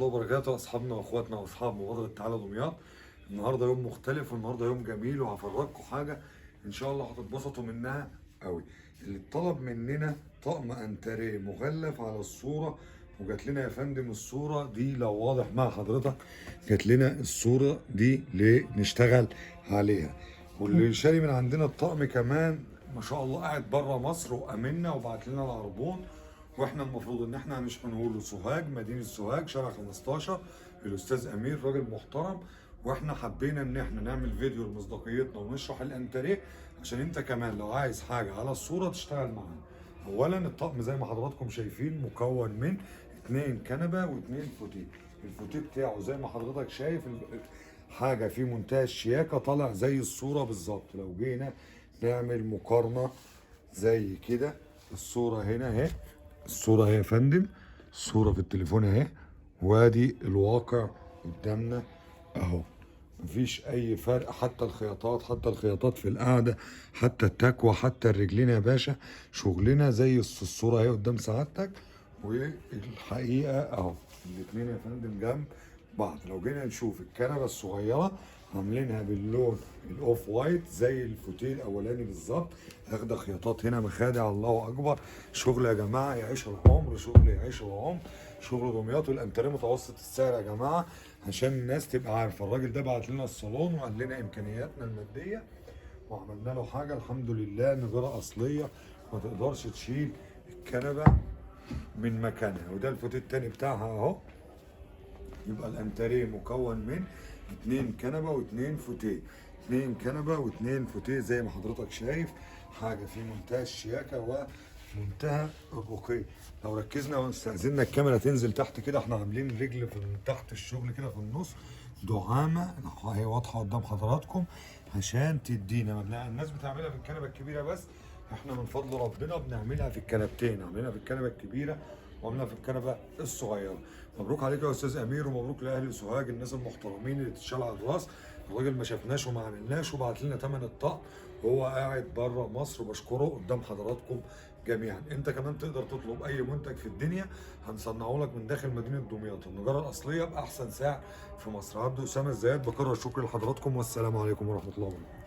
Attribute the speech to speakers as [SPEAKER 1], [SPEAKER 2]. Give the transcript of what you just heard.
[SPEAKER 1] الله وبركاته اصحابنا واخواتنا واصحاب مبادره تعالى دمياط. النهارده يوم مختلف والنهارده يوم جميل وهفرجكم حاجه ان شاء الله هتتبسطوا منها قوي. اللي اتطلب مننا طقم انتريه مغلف على الصوره، وجات لنا يا فندم الصوره دي لو واضح مع حضرتك، جات لنا الصوره دي لنشتغل عليها. واللي شاري من عندنا الطقم كمان ما شاء الله قاعد بره مصر وامنا وبعت لنا العربون. واحنا المفروض ان احنا مش هنقوله سوهاج، مدينه سوهاج شارع 15. الاستاذ امير راجل محترم، واحنا حبينا ان احنا نعمل فيديو لمصداقيتنا ونشرح الانتريه عشان انت كمان لو عايز حاجه على الصوره تشتغل معانا. اولا الطقم زي ما حضراتكم شايفين مكون من 2 كنبه و2 فوتيه. الفوتيه بتاعه زي ما حضرتك شايف حاجه في منتهى الشياكه، طالع زي الصوره بالظبط. لو جينا نعمل مقارنه زي كده، الصوره هنا اهي، الصورة اهي يا فندم، الصورة في التليفون اهي، وادي الواقع قدامنا اهو. مفيش اي فرق، حتى الخياطات في القعدة، حتى التكوى، حتى الرجلين يا باشا، شغلنا زي الصورة اهي قدام سعادتك. والحقيقة اهو الاتنين يا فندم جنب بعض. لو جينا نشوف الكنبة الصغيرة عاملينها باللون الاوف وايت زي الفوتيه الاولاني بالظبط، اخده خياطات هنا، مخادع، الله اكبر. شغل يا جماعه يعيش العمر، شغل يعيش العمر، شغل دمياط. والانتريه متوسط السعر يا جماعه عشان الناس تبقى عارفه. الراجل ده بعت لنا الصالون وقال لنا امكانياتنا الماديه، وعملنا له حاجه الحمد لله نجاره اصليه ما تقدرش تشيل الكنبه من مكانها. وده الفوتيه التاني بتاعها اهو. يبقى الانتريه مكون من 2 كنبه و2 فوتيه، 2 كنبه و2 فوتيه زي ما حضرتك شايف. حاجه في منتهى الشياكه ومنتهى الرقي. لو ركزنا واستاذنا الكاميرا تنزل تحت كده، احنا عاملين رجل في تحت الشغل كده في النص دعامه هي واضحه قدام حضراتكم عشان تدينا. الناس بتعملها في الكنبه الكبيره بس، احنا من فضل ربنا بنعملها في الكنبتين، عاملينها في الكنبه الكبيره وعاملينها في الكنبه الصغيره. مبروك عليك يا استاذ امير، ومبروك لاهل سوهاج الناس المحترمين اللي تتشال على الراس. الراجل ما شافناش وما عملناش وبعت لنا ثمن الطقم وهو قاعد بره مصر، وبشكره قدام حضراتكم جميعا. انت كمان تقدر تطلب اي منتج في الدنيا هنصنعه لك من داخل مدينه دمياط، النجاره الاصليه باحسن سعر في مصر. عبده اسامه الزيات بكرر الشكر لحضراتكم، والسلام عليكم ورحمه الله وبركاته.